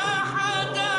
11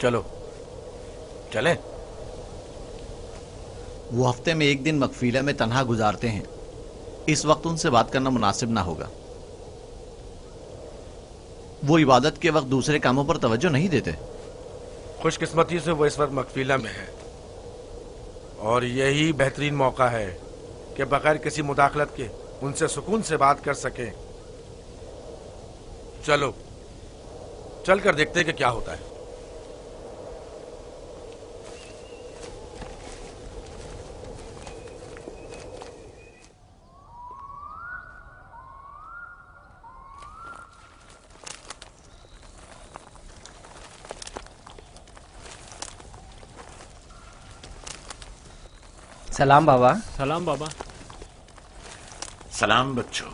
चलो चलें। वो हफ्ते में एक दिन मकफीला में तन्हा गुजारते हैं। इस वक्त उनसे बात करना मुनासिब ना होगा। वो इबादत के वक्त दूसरे कामों पर तवज्जो नहीं देते। खुशकिस्मती से वो इस वक्त मकफीला में है और यही बेहतरीन मौका है कि बगैर किसी मुदाखलत के उनसे सुकून से बात कर सकें। चलो चल कर देखते हैं कि क्या होता है। सलाम बाबा। सलाम बाबा। सलाम बच्चों।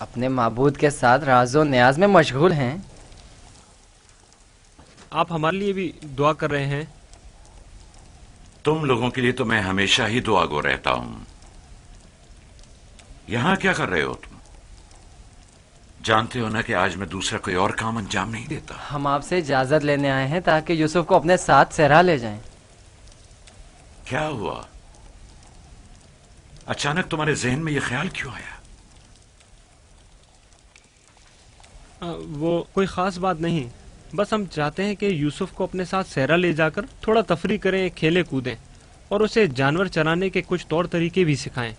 अपने माबूद के साथ राजो न्याज में मशगूल हैं। आप हमारे लिए भी दुआ कर रहे हैं। तुम लोगों के लिए तो मैं हमेशा ही दुआगो रहता हूं। यहां क्या कर रहे हो तुम? जानते हो ना कि आज मैं दूसरा कोई और काम अंजाम नहीं देता। हम आपसे इजाजत लेने आए हैं ताकि यूसुफ को अपने साथ सहरा ले जाएं। क्या हुआ? अचानक तुम्हारे जहन में यह ख्याल क्यों आया? वो कोई खास बात नहीं, बस हम चाहते हैं कि यूसुफ को अपने साथ सहरा ले जाकर थोड़ा तफरी करें, खेले कूदें और उसे जानवर चराने के कुछ तौर तरीके भी सिखाएं।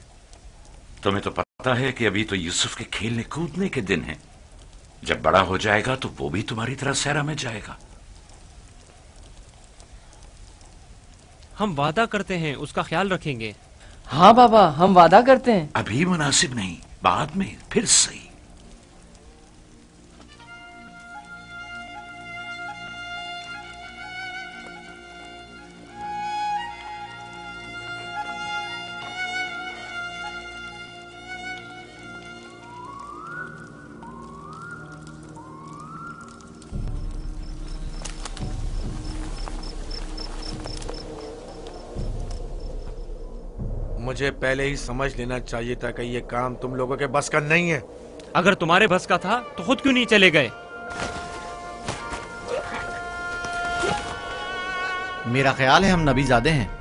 तुम्हें तो पता है कि अभी तो यूसुफ के खेलने कूदने के दिन हैं। जब बड़ा हो जाएगा तो वो भी तुम्हारी तरह सहरा में जाएगा। हम वादा करते हैं उसका ख्याल रखेंगे। हाँ बाबा, हम वादा करते हैं। अभी मुनासिब नहीं, बाद में फिर सही। मुझे पहले ही समझ लेना चाहिए था कि ये काम तुम लोगों के बस का नहीं है। अगर तुम्हारे बस का था तो खुद क्यों नहीं चले गए? मेरा ख्याल है हम नबीजादे हैं।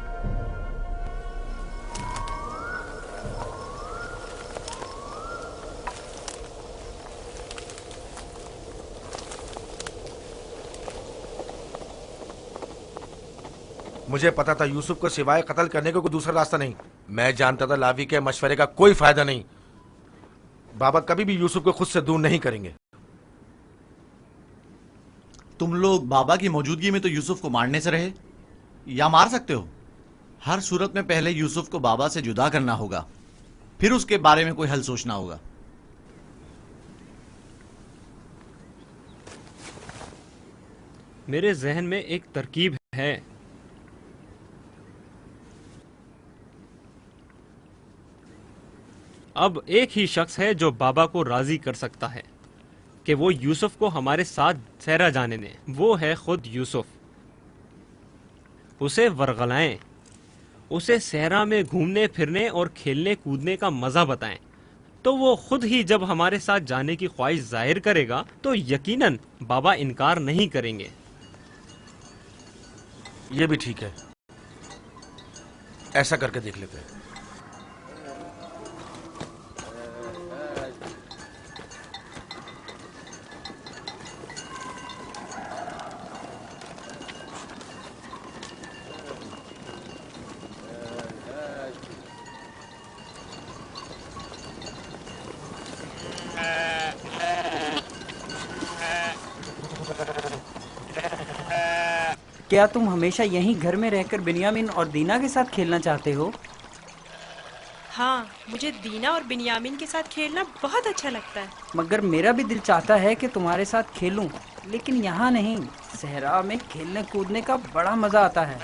मुझे पता था यूसुफ को सिवाय कत्ल करने को कोई दूसरा रास्ता नहीं। मैं जानता था लावी के मशवरे का कोई फायदा नहीं। बाबा कभी भी यूसुफ को खुद से दूर नहीं करेंगे। तुम लोग बाबा की मौजूदगी में तो यूसुफ को मारने से रहे या मार सकते हो। हर सूरत में पहले यूसुफ को बाबा से जुदा करना होगा, फिर उसके बारे में कोई हल सोचना होगा। मेरे जहन में एक तरकीब है। अब एक ही शख्स है जो बाबा को राजी कर सकता है कि वो यूसुफ को हमारे साथ सहरा जाने दें। वो है खुद यूसुफ। उसे वरगलाएं, उसे सहरा में घूमने फिरने और खेलने कूदने का मजा बताएं, तो वो खुद ही जब हमारे साथ जाने की ख्वाहिश जाहिर करेगा तो यकीनन बाबा इनकार नहीं करेंगे। ये भी ठीक है, ऐसा करके देख लेते हैं। क्या तुम हमेशा यहीं घर में रहकर बिन्यामिन और दीना के साथ खेलना चाहते हो? हाँ, मुझे दीना और बिन्यामिन के साथ खेलना बहुत अच्छा लगता है। मगर मेरा भी दिल चाहता है कि तुम्हारे साथ खेलूं, लेकिन यहाँ नहीं। सहरा में खेलने कूदने का बड़ा मजा आता है।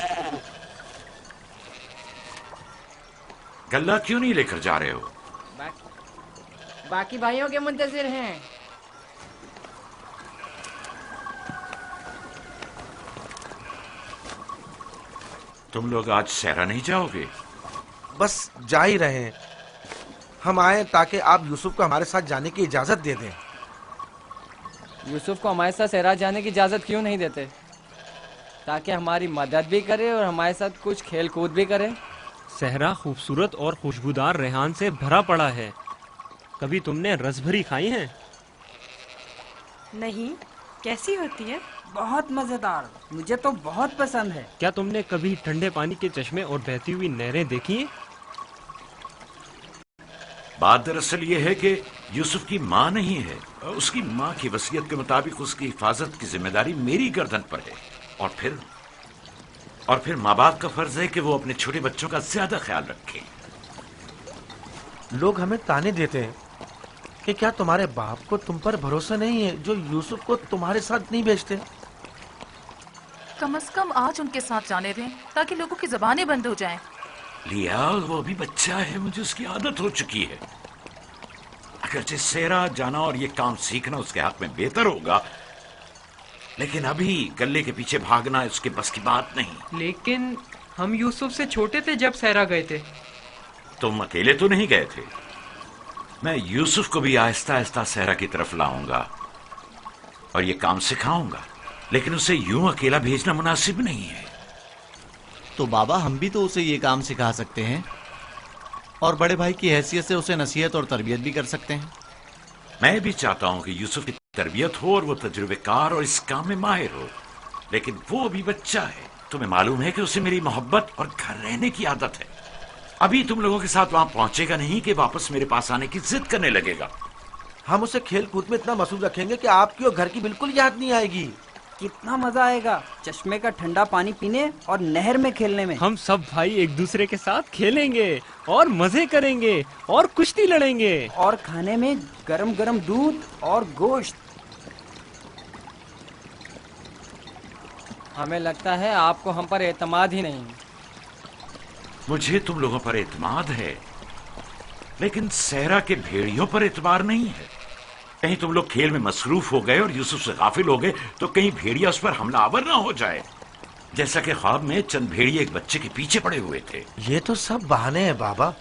गल्ला क्यों नहीं लेकर जा रहे हो? बाकी भाइयों के मुंतजिर हैं। तुम लोग आज सहरा नहीं जाओगे? बस जा ही रहे हैं। हम आए ताकि आप यूसुफ को हमारे साथ जाने की इजाजत दे दें। यूसुफ को हमारे साथ सहरा जाने की इजाजत क्यों नहीं देते? ताकि हमारी मदद भी करे और हमारे साथ कुछ खेल कूद भी करे। सहरा खूबसूरत और खुशबूदार रेहान से भरा पड़ा है। कभी तुमने रसभरी खाई है? नहीं, कैसी होती है? बहुत मजेदार, मुझे तो बहुत पसंद है। क्या तुमने कभी ठंडे पानी के चश्मे और बहती हुई नहरें देखी हैं? बात दरअसल ये है कि यूसुफ की माँ नहीं है। उसकी माँ की वसीयत के मुताबिक उसकी हिफाजत की जिम्मेदारी मेरी गर्दन पर है। और फिर माँ बाप का फर्ज है कि वो अपने छोटे बच्चों का ज्यादा ख्याल रखें। लोग हमें ताने देते हैं कि क्या तुम्हारे बाप को तुम पर भरोसा नहीं है जो यूसुफ को तुम्हारे साथ नहीं भेजते। कम से कम आज उनके साथ जाने दें ताकि लोगों की जबानें बंद हो जाएं। लिया, वो अभी बच्चा है, मुझे उसकी आदत हो चुकी है। अगरचे सेरा जाना और ये काम सीखना उसके हक में बेहतर होगा, लेकिन अभी गले के पीछे भागना उसके बस की बात नहीं। लेकिन हम यूसुफ से छोटे थे जब सहरा गए थे। तुम अकेले तो नहीं गए थे। मैं यूसुफ को भी आहिस्ता आहिस्ता सहरा की तरफ लाऊंगा और ये काम सिखाऊंगा, लेकिन उसे यूं अकेला भेजना मुनासिब नहीं है। तो बाबा, हम भी तो उसे ये काम सिखा सकते हैं और बड़े भाई की हैसियत से उसे नसीहत और तरबियत भी कर सकते हैं। मैं भी चाहता हूं कि यूसुफ की तरबियत हो और वो तजुर्बेकार और इस काम में माहिर हो, लेकिन वो अभी बच्चा है। तुम्हें मालूम है कि उसे मेरी मोहब्बत और घर रहने की आदत है। अभी तुम लोगों के साथ वहां पहुंचेगा नहीं कि वापस मेरे पास आने की जिद करने लगेगा। हम उसे खेल कूद में इतना मसरूफ रखेंगे कि आपकी और घर की बिल्कुल याद नहीं आएगी। कितना मजा आएगा चश्मे का ठंडा पानी पीने और नहर में खेलने में। हम सब भाई एक दूसरे के साथ खेलेंगे और मजे करेंगे और कुश्ती लड़ेंगे और खाने में गरम गरम दूध और गोश्त। हमें लगता है आपको हम पर एतमाद ही नहीं। मुझे तुम लोगों पर एतमाद है, लेकिन सहरा के भेड़ियों पर एतबार नहीं है। कहीं तुम लोग खेल में मसरूफ हो गए और यूसुफ से गाफिल हो गए तो कहीं भेड़िया उस पर हमलावर ना हो जाए, जैसा कि ख्वाब में चंद भेड़िए एक बच्चे के पीछे पड़े हुए थे। ये तो सब बहाने हैं बाबा।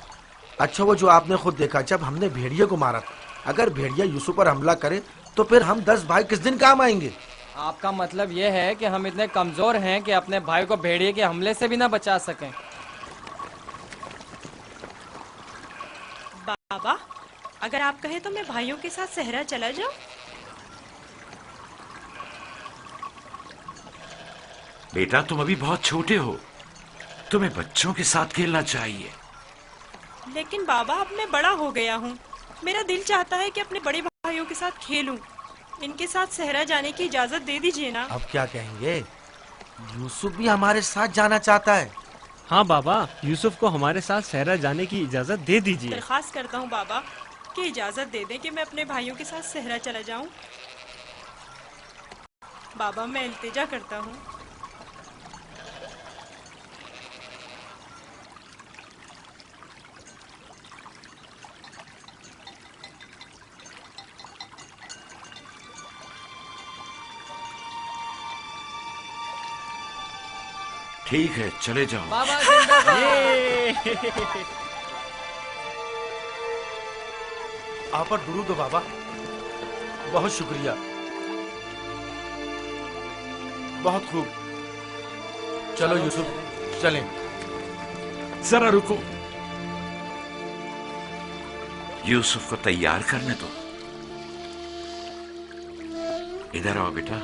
अच्छा, वो जो आपने खुद देखा जब हमने भेड़िए को मारा था, अगर भेड़िया यूसुफ पर हमला करे तो फिर हम 10 भाई किस दिन काम आएंगे? आपका मतलब ये है कि हम इतने कमजोर हैं कि अपने भाई को भेड़िए के हमले से भी ना बचा सकें। बाबा, अगर आप कहें तो मैं भाइयों के साथ सहरा चला जाऊं? बेटा, तुम अभी बहुत छोटे हो, तुम्हें बच्चों के साथ खेलना चाहिए। लेकिन बाबा, अब मैं बड़ा हो गया हूँ। मेरा दिल चाहता है कि अपने बड़े भाइयों के साथ खेलूं। इनके साथ सहरा जाने की इजाजत दे दीजिए ना। अब क्या कहेंगे? यूसुफ भी हमारे साथ जाना चाहता है। हाँ बाबा, यूसुफ को हमारे साथ सहरा जाने की इजाजत दे दीजिए। दरख्वास्त करता हूँ बाबा कि इजाजत दे दें कि मैं अपने भाइयों के साथ सहरा चला जाऊं। बाबा, मैं इल्तिजा करता हूँ। ठीक है, चले जाओ। बाबा जिंदाबाद। आप पर दुरूद हो बाबा, बहुत शुक्रिया, बहुत खूब। चलो यूसुफ, चलें। जरा रुको, यूसुफ को तैयार करने दो। इधर आओ बेटा।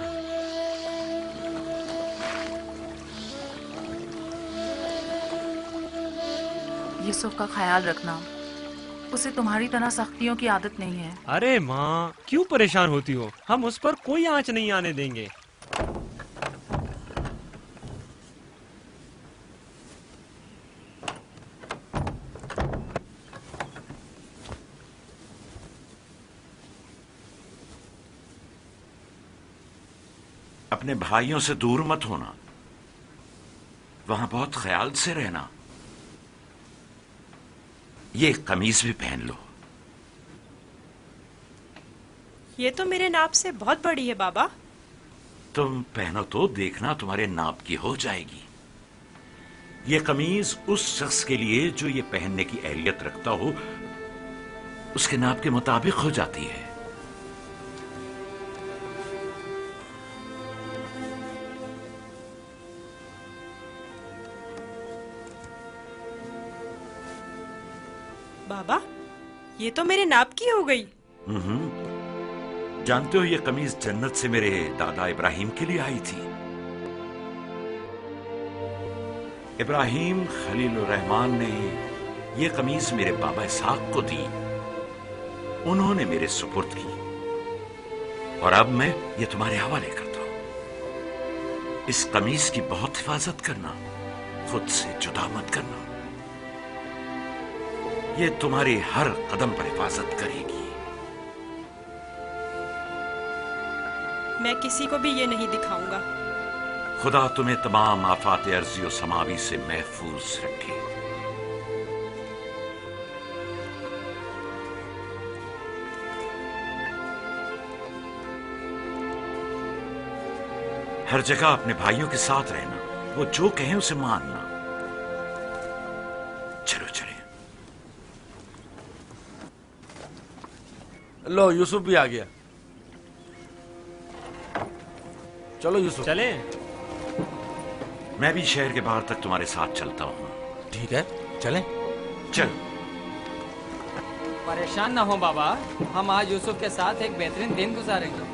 यूसुफ का ख्याल रखना, उसे तुम्हारी तरह सख्तियों की आदत नहीं है। अरे माँ, क्यों परेशान होती हो? हम उस पर कोई आंच नहीं आने देंगे। अपने भाइयों से दूर मत होना, वहां बहुत ख्याल से रहना। ये कमीज भी पहन लो। ये तो मेरे नाप से बहुत बड़ी है बाबा। तुम पहनो तो देखना तुम्हारे नाप की हो जाएगी। ये कमीज उस शख्स के लिए जो ये पहनने की अहलियत रखता हो, उसके नाप के मुताबिक हो जाती है। बाबा, ये तो मेरे नाप की हो गई। जानते हो, ये कमीज जन्नत से मेरे दादा इब्राहिम के लिए आई थी। इब्राहिम खलीलुर रहमान ने ये कमीज मेरे बाबा इसहाक को दी, उन्होंने मेरे सुपुर्द की, और अब मैं ये तुम्हारे हवाले करता हूं। इस कमीज की बहुत हिफाजत करना, खुद से जुदा मत करना। ये तुम्हारी हर कदम पर हिफाजत करेगी। मैं किसी को भी ये नहीं दिखाऊंगा। खुदा तुम्हें तमाम आफात अर्जी और समावी से महफूज रखे। हर जगह अपने भाइयों के साथ रहना, वो जो कहें उसे मानना। चलो चले। लो यूसुफ भी आ गया। चलो यूसुफ। चले। मैं भी शहर के बाहर तक तुम्हारे साथ चलता हूँ। ठीक है, चलें। चल। परेशान ना हो बाबा, हम आज यूसुफ के साथ एक बेहतरीन दिन गुजारेंगे।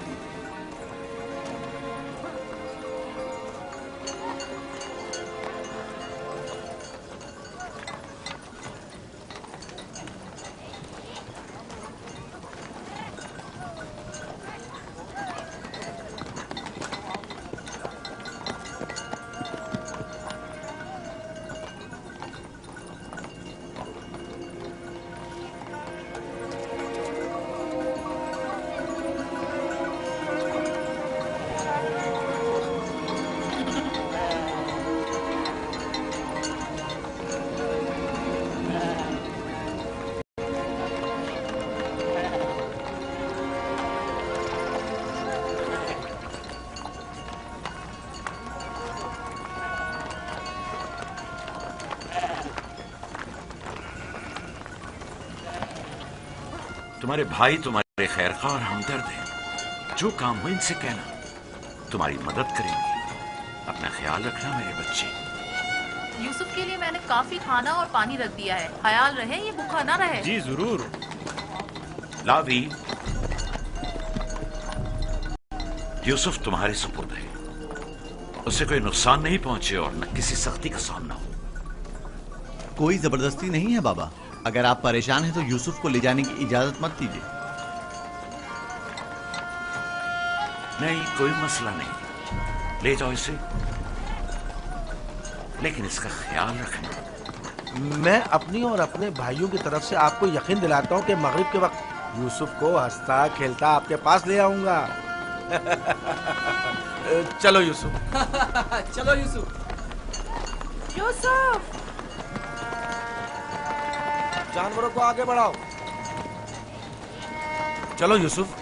तुम्हारे भाई तुम्हारे खैरखा और हमदर्द हैं। जो काम हो इनसे कहना, तुम्हारी मदद करेंगे। अपना ख्याल रखना मेरे बच्चे। यूसुफ के लिए मैंने काफी खाना और पानी रख दिया है, ख्याल रहे ये भूखा ना रहे। जी जरूर। लावी, यूसुफ तुम्हारे सुपुर्द है, उसे कोई नुकसान नहीं पहुंचे और न किसी सख्ती का सामना हो। कोई जबरदस्ती नहीं है बाबा। अगर आप परेशान हैं तो यूसुफ को ले जाने की इजाजत मत दीजिए। नहीं, कोई मसला नहीं, ले जाओ इसे, लेकिन इसका ख्याल रखना। मैं अपनी और अपने भाइयों की तरफ से आपको यकीन दिलाता हूँ कि मगरिब के वक्त यूसुफ को हंसता खेलता आपके पास ले आऊंगा। चलो यूसुफ। चलो यूसुफ। यूसुफ! जानवरों को आगे बढ़ाओ। चलो यूसुफ।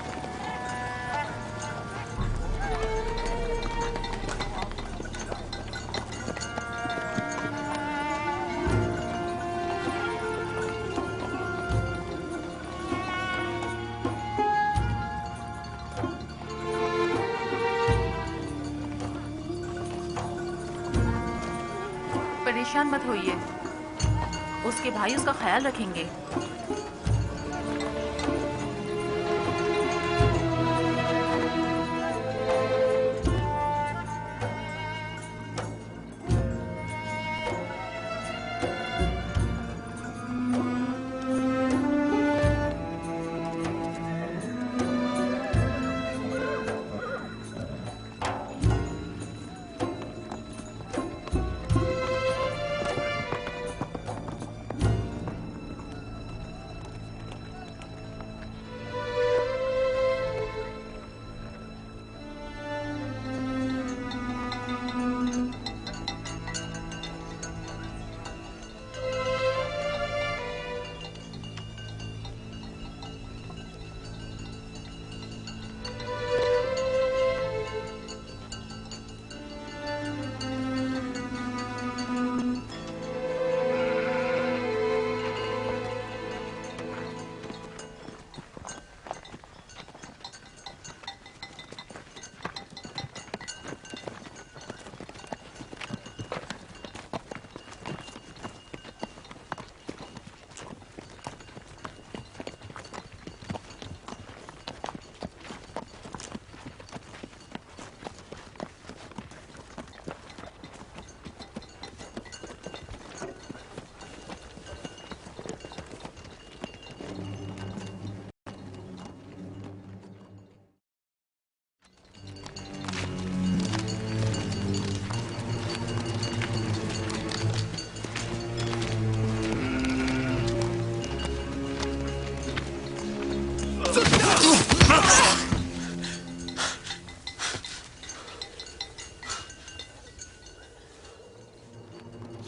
परेशान मत होइए, उसके भाई उसका ख्याल रखेंगे।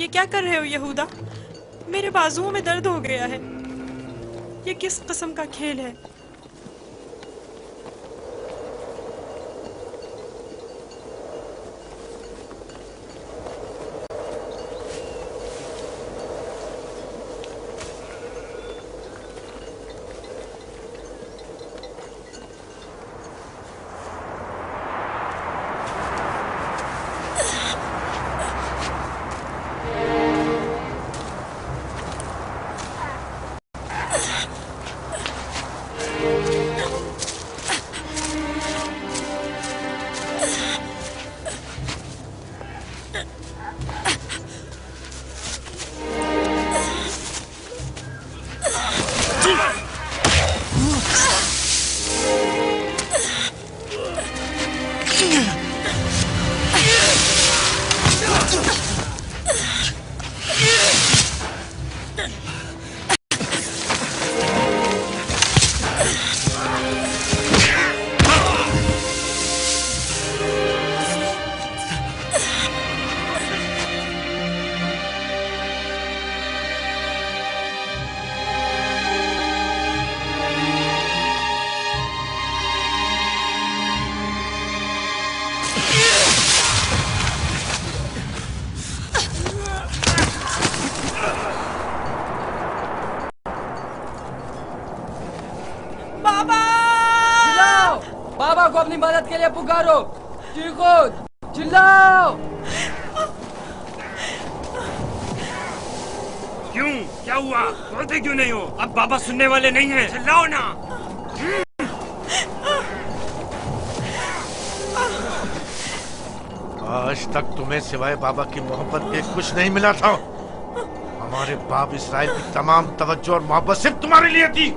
ये क्या कर रहे हो यहूदा? मेरे बाजुओं में दर्द हो गया है। ये किस किस्म का खेल है? बाबा को अपनी मदद के लिए पुकारो। चीखो, चिल्लाओ। क्यों? क्या हुआ? बोलते क्यों नहीं हो? अब बाबा सुनने वाले नहीं हैं। चिल्लाओ ना। आज तक तुम्हें सिवाय बाबा की मोहब्बत के कुछ नहीं मिला था। हमारे बाप इसराइल की तमाम तवज्जो और मोहब्बत सिर्फ तुम्हारे लिए थी।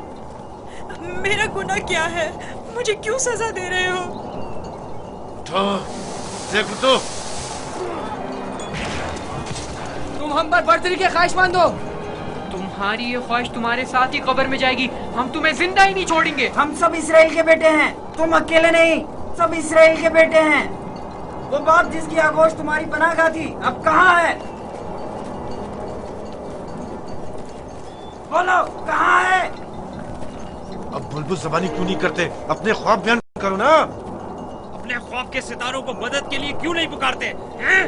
मेरा गुनाह क्या है? मुझे क्यों सजा दे रहे हो? तो देखो तो तुम हम पर बर्तरी के ख्वाहिशमंद हो। तुम्हारी ये ख्वाहिश तुम्हारे साथ ही कब्र में जाएगी। हम तुम्हें जिंदा ही नहीं छोड़ेंगे। हम सब इसराइल के बेटे हैं, तुम अकेले नहीं, सब इसराइल के बेटे हैं। वो बाप जिसकी आगोश तुम्हारी पनाहगाह थी, अब कहाँ है? बोलो, कहाँ है? अब बुलबुल ज़बानी क्यों नहीं करते? अपने ख्वाब बयान करो ना। अपने ख्वाब के सितारों को मदद के लिए क्यों नहीं पुकारते हैं?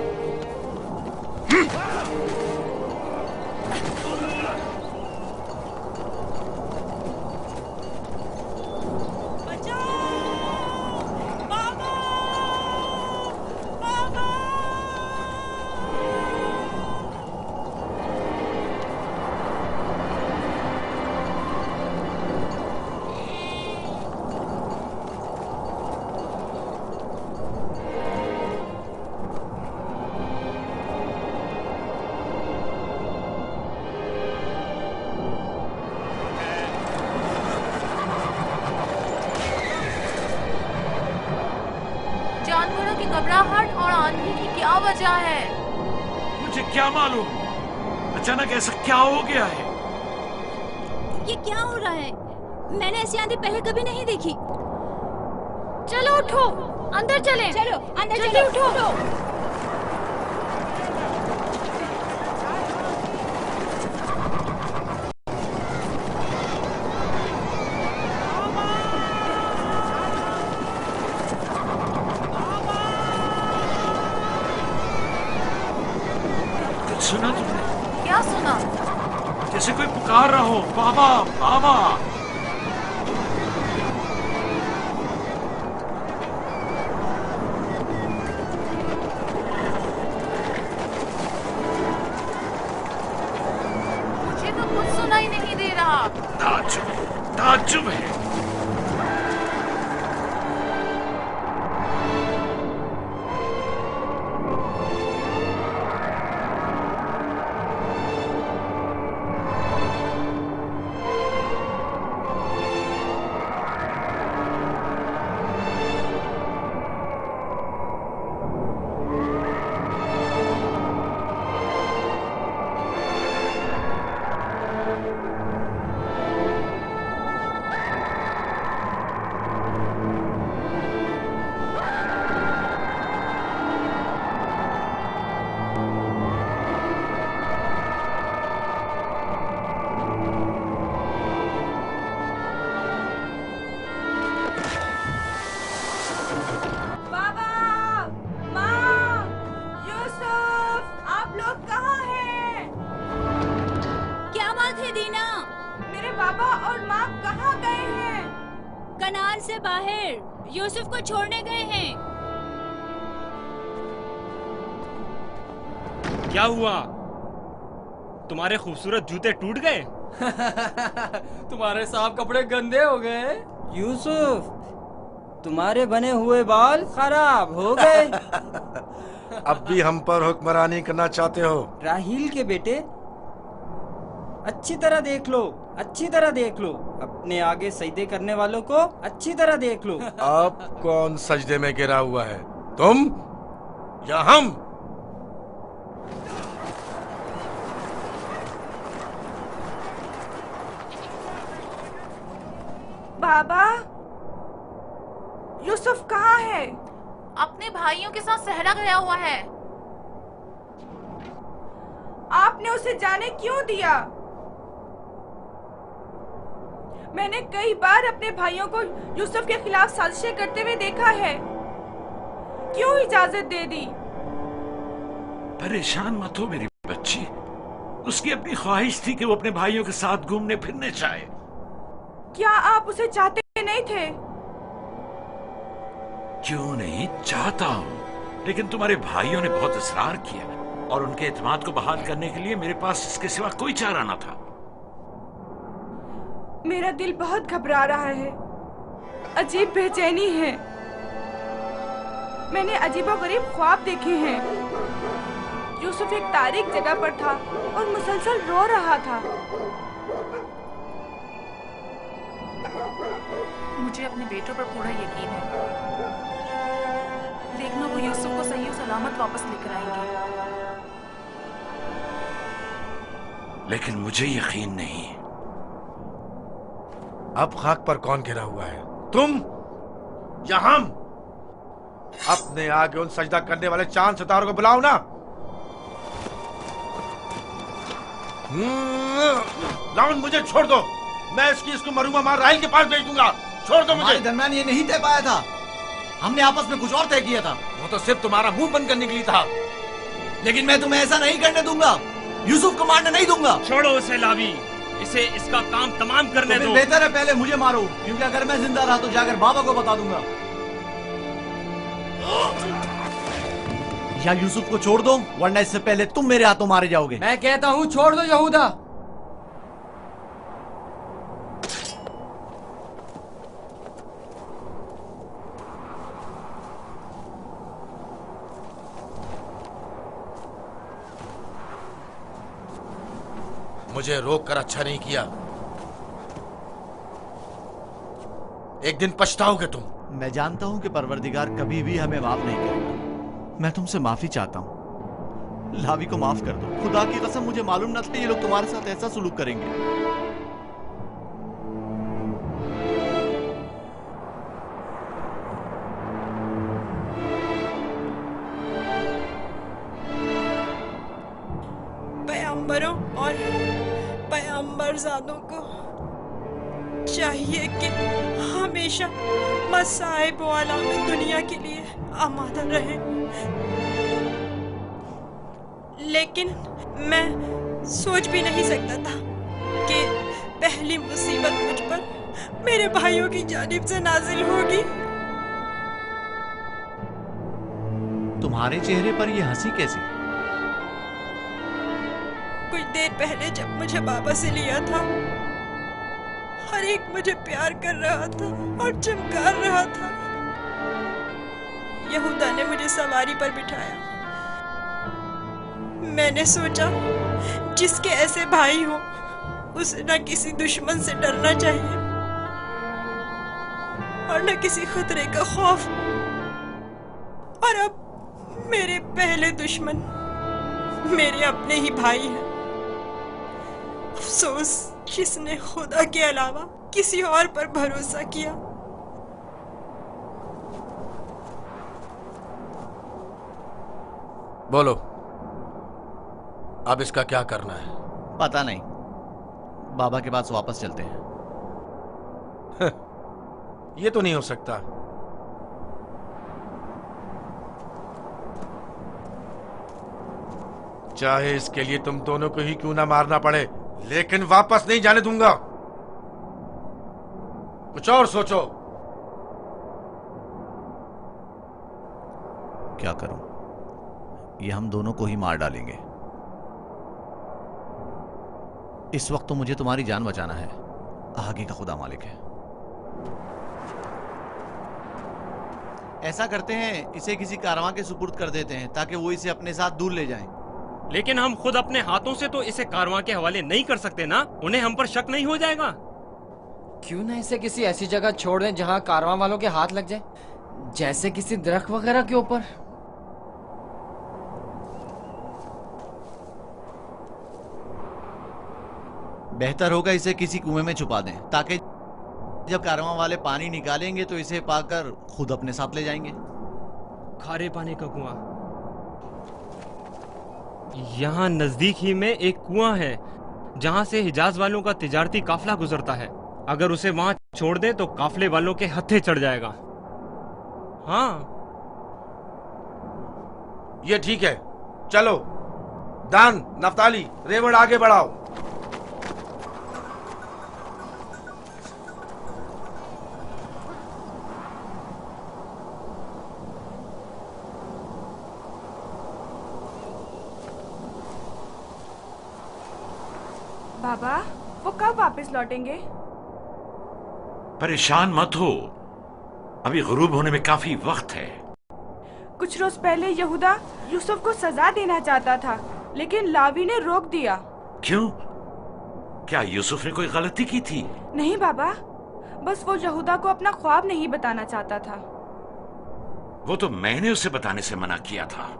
जानवरों की घबराहट और आंधी की क्या वजह है? मुझे क्या मालूम, अचानक ऐसा क्या हो गया है? ये क्या हो रहा है? मैंने ऐसी आंधी पहले कभी नहीं देखी। चलो उठो, अंदर चलें। चलो अंदर जल्दी चलो, उठो। सुना तुमने? क्या सुना? जैसे कोई पुकार रहा हो, बाबा बाबा। मुझे तो कुछ सुनाई नहीं दे रहा। ताज्जुब है। कनान से बाहर यूसुफ को छोड़ने गए हैं। क्या हुआ? तुम्हारे खूबसूरत जूते टूट गए? तुम्हारे साफ कपड़े गंदे हो गए। यूसुफ, तुम्हारे बने हुए बाल खराब हो गए। अब भी हम पर हुक्मरानी करना चाहते हो? राहील के बेटे, अच्छी तरह देख लो, अच्छी तरह देख लो। अपने आगे सजदे करने वालों को अच्छी तरह देख लो। अब कौन सजदे में गिरा हुआ है, तुम या हम? बाबा, यूसुफ कहाँ है? अपने भाइयों के साथ सहरा गया हुआ है। आपने उसे जाने क्यों दिया? मैंने कई बार अपने भाइयों को यूसुफ के खिलाफ साजिशें करते हुए देखा है। क्यों इजाजत दे दी? परेशान मत हो मेरी बच्ची। उसकी अपनी ख्वाहिश थी कि वो अपने भाइयों के साथ घूमने फिरने चाहे। क्या आप उसे चाहते नहीं थे? क्यों नहीं चाहता हूँ, लेकिन तुम्हारे भाइयों ने बहुत इसरार किया और उनके एतमाद को बहाल करने के लिए मेरे पास इसके सिवा कोई चारा न था। मेरा दिल बहुत घबरा रहा है, अजीब बेचैनी है। मैंने अजीबोगरीब ख्वाब देखे हैं। यूसुफ एक तारीक जगह पर था और मुसलसल रो रहा था। मुझे अपने बेटों पर पूरा यकीन है। देखना, वो यूसुफ को सही और सलामत वापस लेकर आएंगे। लेकिन मुझे यकीन नहीं। अब खाक पर कौन गिरा हुआ है, तुम या हम? अपने आगे उन सजदा करने वाले चांद सितारों को बुलाओ ना। लाउन, मुझे छोड़ दो। मैं इसको मरूंगा मार राहिल के पास भेज दूंगा। छोड़ दो मुझे। हमारे दरमियान ये नहीं तय पाया था, हमने आपस में कुछ और तय किया था। वो तो सिर्फ तुम्हारा मुंह बंद करने के लिए था। लेकिन मैं तुम्हें ऐसा नहीं करने दूंगा, यूसुफ को मारने नहीं दूंगा। छोड़ो उसे लावी, इसे इसका काम तमाम करने दो। बेहतर है पहले मुझे मारो, क्योंकि अगर मैं जिंदा रहा तो जाकर बाबा को बता दूंगा। या यूसुफ को छोड़ दो, वरना इससे पहले तुम मेरे हाथों मारे जाओगे। मैं कहता हूँ छोड़ दो यहूदा। मुझे रोक कर अच्छा नहीं किया। एक दिन पछताओगे तुम। मैं जानता हूं कि परवरदिगार कभी भी हमें माफ नहीं करेगा। मैं तुमसे माफी चाहता हूं। लावी को माफ कर दो। खुदा की कसम, मुझे मालूम न था ये लोग तुम्हारे साथ ऐसा सुलूक करेंगे। पैगंबरों और पैगंबरजादों को चाहिए कि हमेशा मसाइब व आलाम दुनिया के लिए आमादा रहे। लेकिन मैं सोच भी नहीं सकता था कि पहली मुसीबत मुझ पर मेरे भाइयों की जानिब से नाजिल होगी। तुम्हारे चेहरे पर ये हंसी कैसी? कुछ देर पहले जब मुझे बाबा से लिया था, हर एक मुझे प्यार कर रहा था और चमकार रहा था। यहूदा ने मुझे सवारी पर बिठाया। मैंने सोचा जिसके ऐसे भाई हो उसे न किसी दुश्मन से डरना चाहिए और न किसी खतरे का खौफ। और अब मेरे पहले दुश्मन मेरे अपने ही भाई हैं। अफसोस जिसने खुदा के अलावा किसी और पर भरोसा किया। बोलो, अब इसका क्या करना है? पता नहीं, बाबा के पास वापस चलते हैं। ये तो नहीं हो सकता। चाहे इसके लिए तुम दोनों को ही क्यों ना मारना पड़े, लेकिन वापस नहीं जाने दूंगा। कुछ और सोचो। क्या करूं? ये हम दोनों को ही मार डालेंगे। इस वक्त तो मुझे तुम्हारी जान बचाना है, आगे का खुदा मालिक है। ऐसा करते हैं, इसे किसी कारवां के सुपुर्द कर देते हैं ताकि वो इसे अपने साथ दूर ले जाएं। लेकिन हम खुद अपने हाथों से तो इसे कारवां के हवाले नहीं कर सकते ना, उन्हें हम पर शक नहीं हो जाएगा? क्यों ना इसे किसी ऐसी जगह छोड़ दें जहां कारवां वालों के हाथ लग जाए, जैसे किसी दरख्त वगैरह के ऊपर। बेहतर होगा इसे किसी कुएं में छुपा दें ताकि जब कारवां वाले पानी निकालेंगे तो इसे पाकर खुद अपने साथ ले जाएंगे। खारे पानी का कुआं। यहाँ नजदीक ही में एक कुआं है जहाँ से हिजाज वालों का तिजारती काफिला गुजरता है। अगर उसे वहाँ छोड़ दे तो काफिले वालों के हत्थे चढ़ जाएगा। हाँ, ये ठीक है। चलो दान, नफ्ताली, रेवड़ आगे बढ़ाओ। बाबा, वो कब वापस लौटेंगे? परेशान मत हो, अभी गुरूब होने में काफी वक्त है। कुछ रोज पहले यहूदा यूसुफ को सजा देना चाहता था, लेकिन लावी ने रोक दिया। क्यों? क्या यूसुफ ने कोई गलती की थी? नहीं बाबा, बस वो यहूदा को अपना ख्वाब नहीं बताना चाहता था। वो तो मैंने उसे बताने से मना किया था।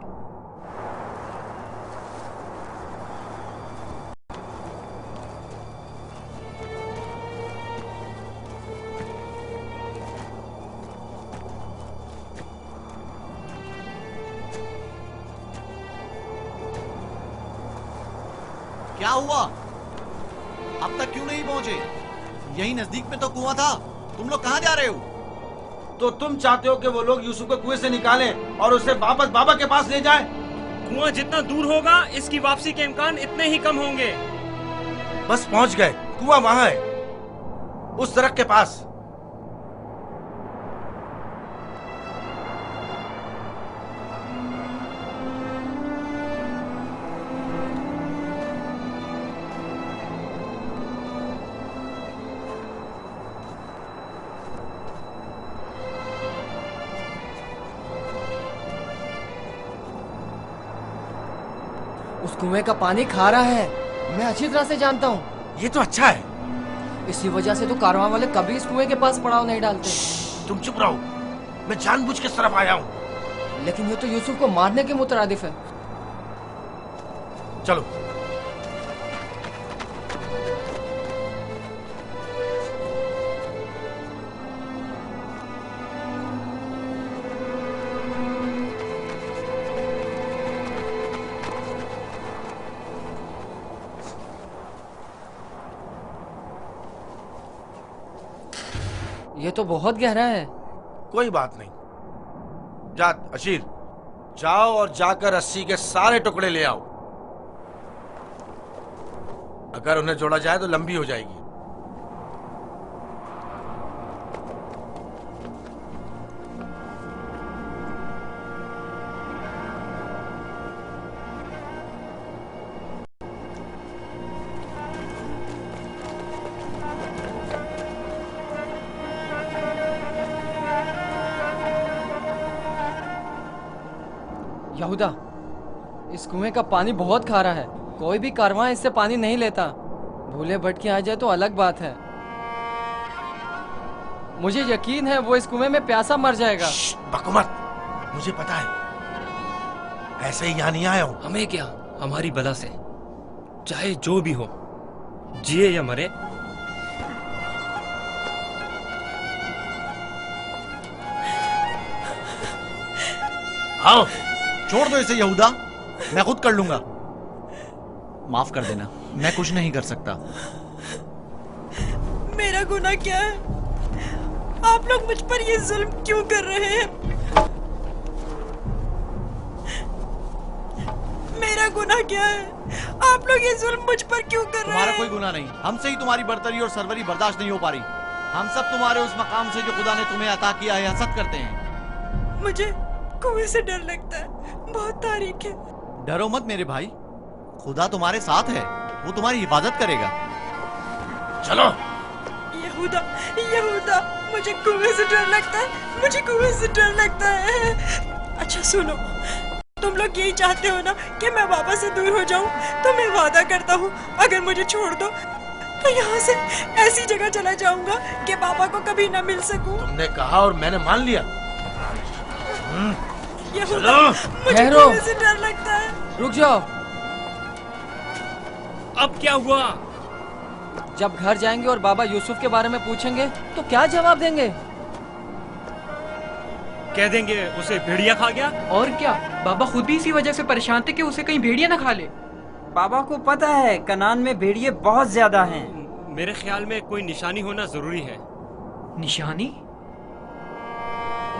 क्या हुआ? अब तक क्यों नहीं पहुंचे? यही नजदीक में तो कुआं था। तुम लोग कहां जा रहे हो? तो तुम चाहते हो कि वो लोग यूसुफ को कुएं से निकालें और उसे वापस बाबा के पास ले जाएं? कुआं जितना दूर होगा इसकी वापसी के इम्कान इतने ही कम होंगे। बस पहुंच गए, कुआं वहां है, उस दरख्त के पास। उस कुएं का पानी खारा है, मैं अच्छी तरह से जानता हूँ। ये तो अच्छा है। इसी वजह से तो कारवां वाले कभी इस कुएं के पास पड़ाव नहीं डालते। तुम चुप रहो, मैं जानबूझ के इस तरफ आया हूँ। लेकिन ये तो यूसुफ को मारने के मुतरादिफ है। चलो। ये तो बहुत गहरा है। कोई बात नहीं। जा अशीर, जाओ और जाकर रस्सी के सारे टुकड़े ले आओ। अगर उन्हें जोड़ा जाए तो लंबी हो जाएगी। यहूदा, इस कुएं का पानी बहुत खारा है, कोई भी कारवां इससे पानी नहीं लेता। भूले भटके आ जाए तो अलग बात है। मुझे यकीन है वो इस कुएं में प्यासा मर जाएगा। बको मत, मुझे पता है। ऐसे ही यहाँ नहीं आया हूं। हमें क्या, हमारी बला से चाहे जो भी हो, जिए या मरे, आओ। छोड़ दो इसे यहूदा, मैं खुद कर लूंगा। माफ कर देना, मैं कुछ नहीं कर सकता। मेरा गुनाह क्या है? आप लोग मुझ पर ये जुल्म क्यों कर रहे हैं? मेरा गुनाह क्या है? आप लोग ये जुल्म मुझ पर क्यों कर रहे हैं? तुम्हारा कोई गुनाह नहीं, हमसे ही तुम्हारी बर्तरी और सरवरी बर्दाश्त नहीं हो पा रही। हम सब तुम्हारे उस मकाम से जो खुदा ने तुम्हें अता किया है हसद करते हैं। कुएं से डर लगता है, बहुत तारीख है। डरो मत मेरे भाई, खुदा तुम्हारे साथ है, वो तुम्हारी हिफाजत करेगा। चलो। यहूदा, यहूदा, मुझे कुएं से डर लगता है, मुझे कुएं से डर लगता है। अच्छा सुनो, तुम लोग यही चाहते हो ना कि मैं बाबा से दूर हो जाऊं? तो मैं वादा करता हूँ, अगर मुझे छोड़ दो तो यहाँ से ऐसी जगह चला जाऊंगा कि बाबा को कभी ना मिल सकूं। तुमने कहा और मैंने मान लिया। यहूदा, मुझे ठहरो। कुएं से डर लगता है। रुक जाओ। अब क्या हुआ? जब घर जाएंगे और बाबा यूसुफ के बारे में पूछेंगे तो क्या जवाब देंगे? कह देंगे उसे भेड़िया खा गया। और क्या, बाबा खुद भी इसी वजह से परेशान थे कि उसे कहीं भेड़िया ना खा ले। बाबा को पता है कनान में भेड़िए बहुत ज्यादा हैं। मेरे ख्याल में कोई निशानी होना जरूरी है। निशानी?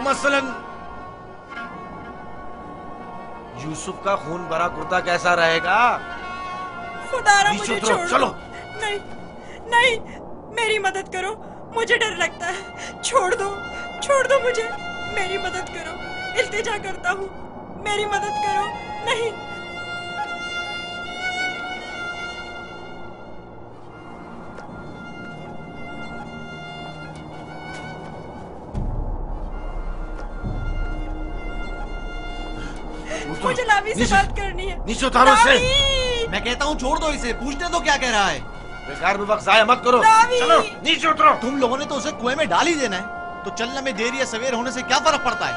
मसलन यूसुफ का खून भरा कुर्ता कैसा रहेगा? खुदारा नीचे मुझे उतरो, छोड़ चलो। दो। नहीं, नहीं, मेरी मदद करो, मुझे डर लगता है। छोड़ दो मुझे, मेरी मदद करो, इल्तिजा करता हूँ, मेरी मदद करो। नहीं। मुझे लावी से बात करनी है। नीचे उतारो इसे। लावी! मैं कहता हूँ छोड़ दो इसे, पूछने दो क्या कह रहा है। बेकार में वक्त जाया मत करो। लावी! चलो नीचे उतरो। तुम लोगों ने तो उसे कुएं में डाल ही देना है, तो चलने में देर या सवेर होने से क्या फर्क पड़ता है?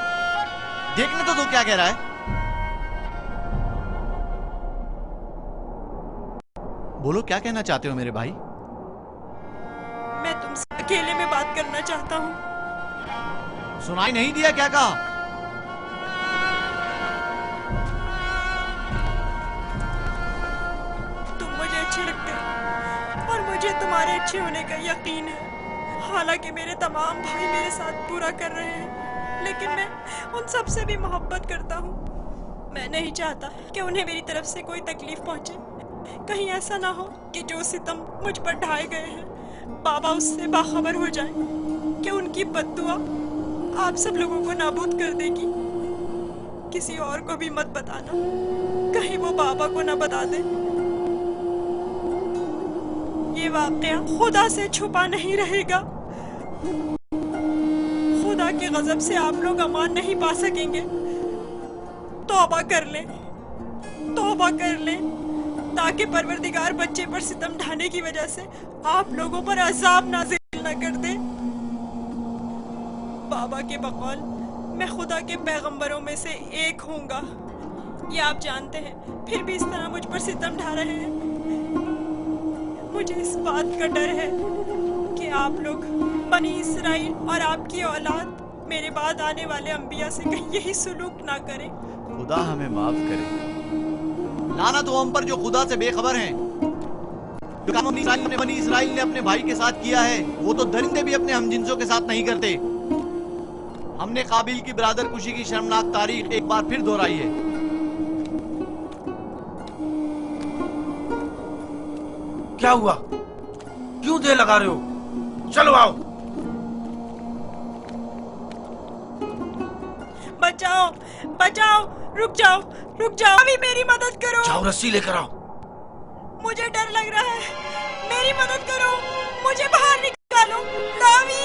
देखने तो दो क्या कह रहा है। बोलो क्या कहना चाहते हो मेरे भाई? मैं तुमसे अकेले में बात करना चाहता हूँ। सुनाई नहीं दिया क्या कहा? तुम मुझे अच्छे लगते हो और मुझे तुम्हारे अच्छे होने का यकीन है। हालांकि मेरे तमाम भाई मेरे साथ पूरा कर रहे हैं, लेकिन मैं उन सब से भी मोहब्बत करता हूँ। मैं नहीं चाहता कि उन्हें मेरी तरफ से कोई तकलीफ पहुंचे। कहीं ऐसा ना हो कि जो सितम मुझ पर ढाए गए हैं बाबा उससे बाखबर हो जाए कि उनकी बद्दुआ आप सब लोगों को नाबूद कर देगी। किसी और को भी मत बताना, कहीं वो बाबा को ना बता दे। ये वाकया खुदा से छुपा नहीं रहेगा। खुदा के गजब से आप लोग अमान नहीं पा सकेंगे। तौबा कर लें, तौबा कर लें, ताकि परवरदिगार बच्चे पर सितम ढाने की वजह से आप लोगों पर अजाब नाज़िल न कर दे। बाबा के बकौल मैं खुदा के पैगंबरों में से एक हूँगा, ये आप जानते हैं, फिर भी इस तरह मुझ पर सितम ढा रहे हैं। मुझे इस बात का डर है कि आप लोग बनी इसराइल और आपकी औलाद मेरे बाद आने वाले अंबिया से कहीं यही सुलूक ना करें। खुदा हमें माफ करे। लानत हो हम पर जो खुदा से बेखबर हैं। जो काम बनी इसराइल ने अपने भाई के साथ किया है, वो तो दरिंदे भी अपने हमजिंसों के साथ नहीं करते। हमने काबिल की बरादर कुशी की शर्मनाक तारीख एक बार फिर दोहराई है। क्या हुआ? क्यों देर लगा रहे हो? चलो आओ। बचाओ, बचाओ, रुक जाओ, रुक जाओ, अभी मेरी मदद करो। जाओ रस्सी लेकर आओ। मुझे डर लग रहा है, मेरी मदद करो, मुझे बाहर निकालो। लावी,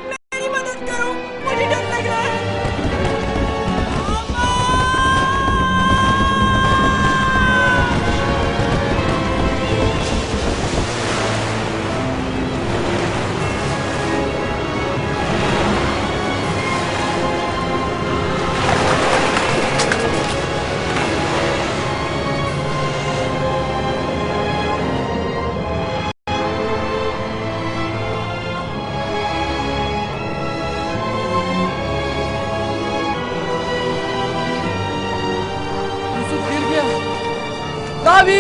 मेरी मदद करो, मुझे डर लग रहा है। लावी!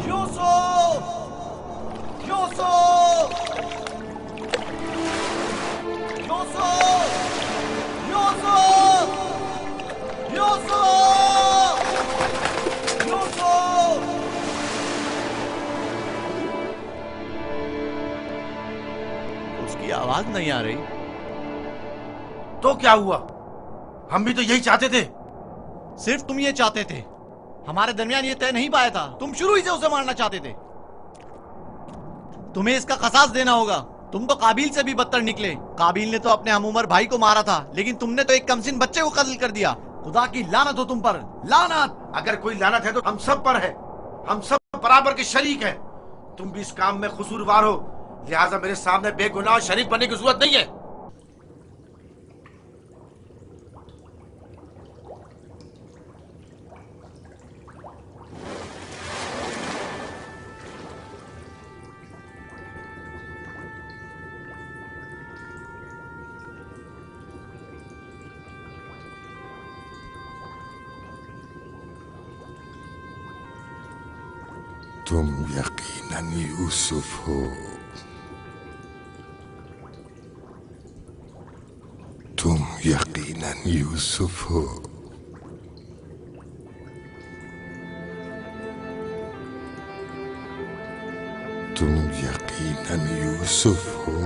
यूसुफ! यूसुफ! यूसुफ! यूसुफ! यूसुफ! यूसुफ! उसकी आवाज नहीं आ रही। तो क्या हुआ? हम भी तो यही चाहते थे। सिर्फ तुम ये चाहते थे, हमारे दरमियान ये तय नहीं पाया था। तुम शुरू ही से उसे मारना चाहते थे। तुम्हें इसका क़सास देना होगा। तुम तो काबिल से भी बदतर निकले। काबिल ने तो अपने हमउम्र भाई को मारा था, लेकिन तुमने तो एक कमसिन बच्चे को कत्ल कर दिया। खुदा की लानत हो तुम पर, लानत। अगर कोई लानत है तो हम सब पर है। हम सब बराबर के शरीक हैं। तुम भी इस काम में कसूरवार हो, लिहाजा मेरे सामने बेगुनाह शरीक बनने की जरूरत नहीं है। तुम यकीनन यूसुफ हो। तुम यकीनन यूसुफ हो। तुम यकीनन यूसुफ हो।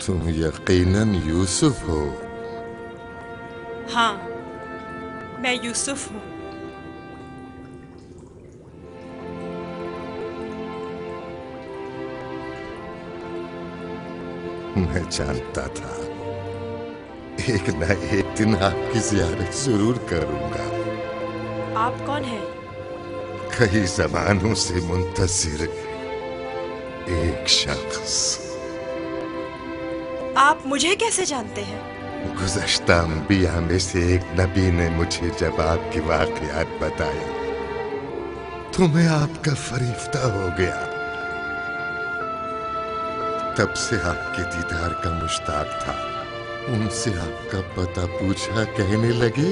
तुम यकीनन यूसुफ हो। हाँ, मैं यूसुफ हूँ। मैं जानता था एक न एक दिन आपकी ज़ियारत जरूर करूंगा। आप कौन हैं? कई ज़मानों से मुंतज़िर एक शख्स। आप मुझे कैसे जानते हैं? गुज़श्ता अंबिया में से एक नबी ने मुझे जब आपकी वाक़ियात बताए तो मैं आपका फरिश्ता हो गया। तब से आपके दीदार का मुश्ताक था। उनसे आपका पता पूछा, कहने लगे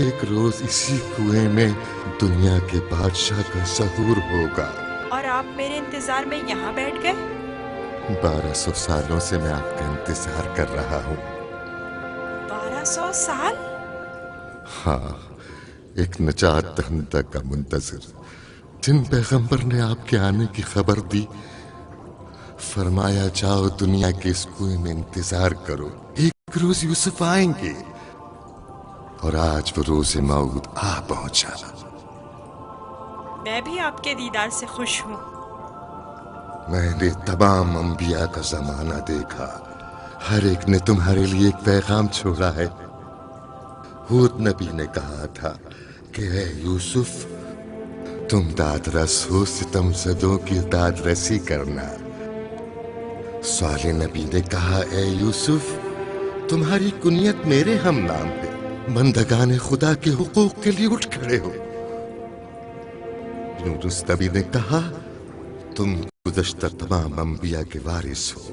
एक रोज इसी कुएं में दुनिया के बादशाह का ज़हूर होगा। और आप मेरे इंतजार में यहाँ बैठ गए? 1200 सालों से मैं आपका इंतजार कर रहा हूँ। 1200 साल? हाँ, एक नजात दहिंदा का मुंतज़िर, जिन पैगंबर ने आपके आने की खबर दी, फरमाया जाओ दुनिया के इस कुएं में इंतजार करो, एक रोज यूसुफ आएंगे। और आज वो रोज़ मौद आ पहुंचा। मैं भी आपके दीदार से खुश हूँ। मैंने तमाम अंबिया का जमाना देखा, हर एक ने तुम्हारे लिए एक पैगाम छोड़ा है। हूद नबी ने कहा था कि ऐ यूसुफ, तुम दादरस हो, सितमज़दों की दादरसी करना। साले नबी ने कहा, ऐ यूसुफ, तुम्हारी कुनियत मेरे हम नाम है, बंदगाने खुदा के हुकूक के लिए उठ खड़े हो। यूनुस नबी ने कहा, तुम गुज़श्ता तमाम अंबिया के वारिस हो,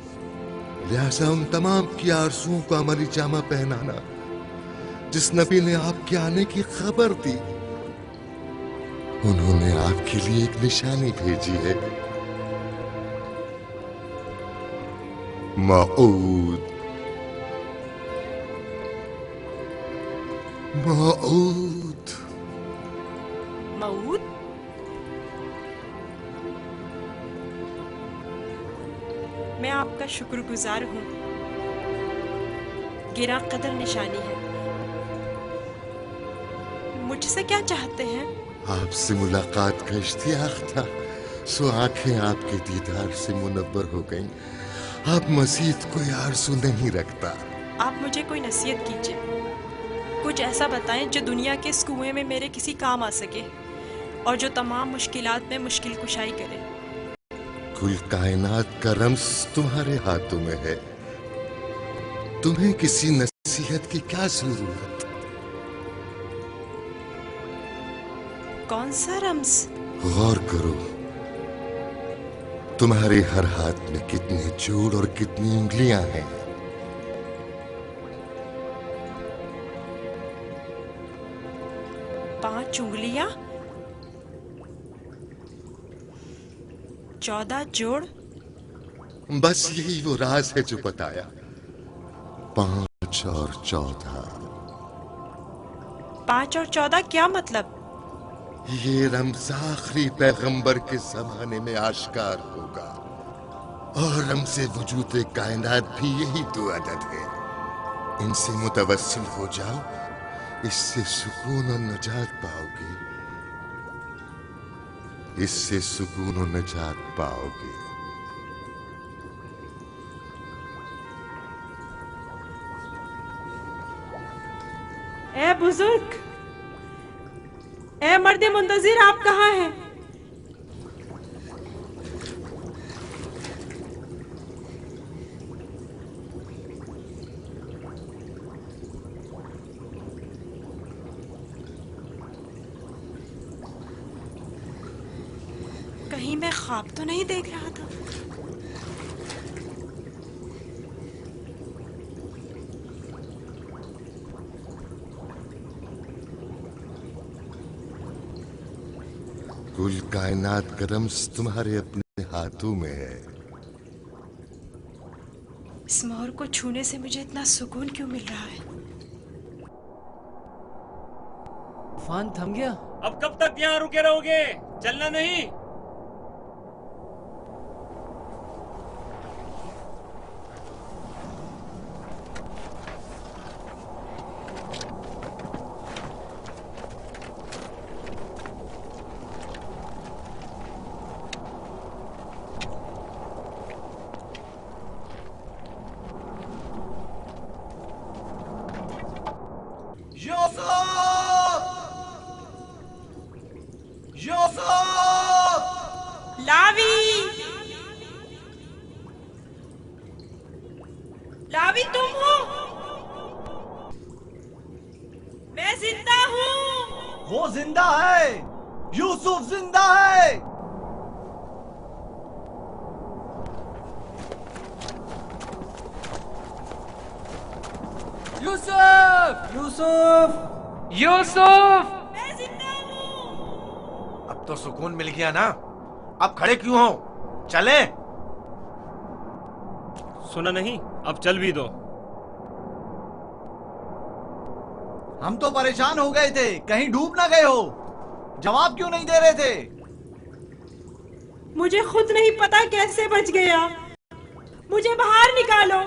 लिहाजा उन तमाम की आरज़ुओं को अमली जामा पहनाना। जिस नबी ने आपके आने की खबर दी, उन्होंने आपके लिए एक निशानी भेजी है, मऊद। मऊद। मऊद? मैं आपका शुक्रगुजार हूँ। गिरा कदर निशानी है। मुझसे क्या चाहते हैं? आपसे मुलाकात का इश्तियाक था, सो आंखें आपके दीदार से मुनव्वर हो गईं। अब मज़ीद कोई आरज़ू नहीं रखता। आप मुझे कोई नसीहत कीजिए, कुछ ऐसा बताएं जो दुनिया के इस कुएं में मेरे किसी काम आ सके और जो तमाम मुश्किलात में मुश्किल कुशाई करे। कुल कायनात का रम्स तुम्हारे हाथों में है, तुम्हें किसी नसीहत की क्या जरूरत? कौन सा रम्स? गौर करो, तुम्हारे हर हाथ में कितने जोड़ और कितनी उंगलियां हैं। पांच उंगलियां, 14 जोड़। बस यही वो राज है जो बताया, 5 और 14। 5 और 14 क्या मतलब? ये रम्ज़ आखिरी पैगंबर के जमाने में आश्कार होगा। और हमसे वजूद कायनात भी यही तो अदद है। इनसे मुतवस्सिल हो जाओ, इससे सुकून और नजात पाओगे, इससे सुकून और नजात पाओगे। ए बुजुर्ग, ए मर्द मुंतजिर, आप कहाँ हैं? कहीं मैं ख्वाब तो नहीं देख रहा था? कुल कायनात का रम्स तुम्हारे अपने हाथों में है। इस मोर को छूने से मुझे इतना सुकून क्यों मिल रहा है? तूफान थम गया। अब कब तक यहाँ रुके रहोगे? चलना नहीं? लावी, तुम हो? मैं जिंदा हूँ। वो जिंदा है, यूसुफ जिंदा है। यूसुफ! यूसुफ! यूसुफ! मैं जिंदा हूँ। अब तो सुकून मिल गया ना? अब खड़े क्यों हो? चलें? सुना नहीं? अब चल भी दो। हम तो परेशान हो गए थे, कहीं डूब ना गए हो। जवाब क्यों नहीं दे रहे थे? मुझे खुद नहीं पता कैसे बच गया। मुझे बाहर निकालो,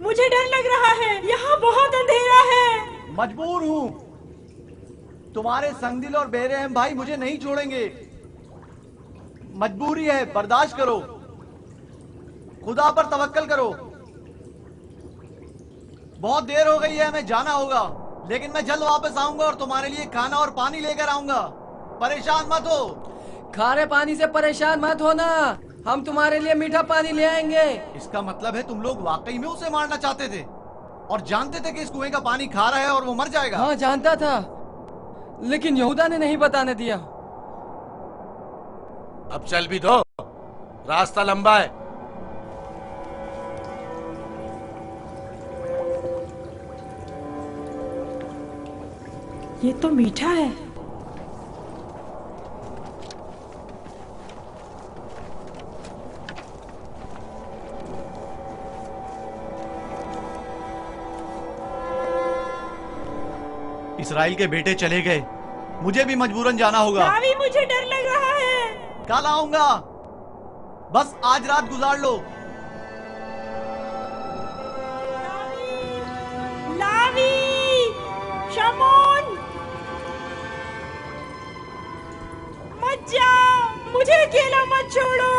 मुझे डर लग रहा है, यहाँ बहुत अंधेरा है। मजबूर हूँ, तुम्हारे संगदिल और बेरहम भाई मुझे नहीं छोड़ेंगे। मजबूरी है, बर्दाश्त करो, खुदा पर तवक्कल करो। बहुत देर हो गई है, हमें जाना होगा, लेकिन मैं जल्द वापस आऊंगा और तुम्हारे लिए खाना और पानी लेकर आऊंगा। परेशान मत हो। खारे पानी से परेशान मत होना, हम तुम्हारे लिए मीठा पानी ले आएंगे। इसका मतलब है तुम लोग वाकई में उसे मारना चाहते थे और जानते थे कि इस कुएं का पानी खारा है और वो मर जाएगा? हाँ, जानता था, लेकिन यहूदा ने नहीं बताने दिया। अब चल भी दो, रास्ता लंबा है। ये तो मीठा है। इसराइल के बेटे चले गए, मुझे भी मजबूरन जाना होगा। लावी, मुझे डर लग रहा है। कल आऊंगा, बस आज रात गुजार लो। लावी, शमोन, मत जाओ, मुझे अकेला मत छोड़ो।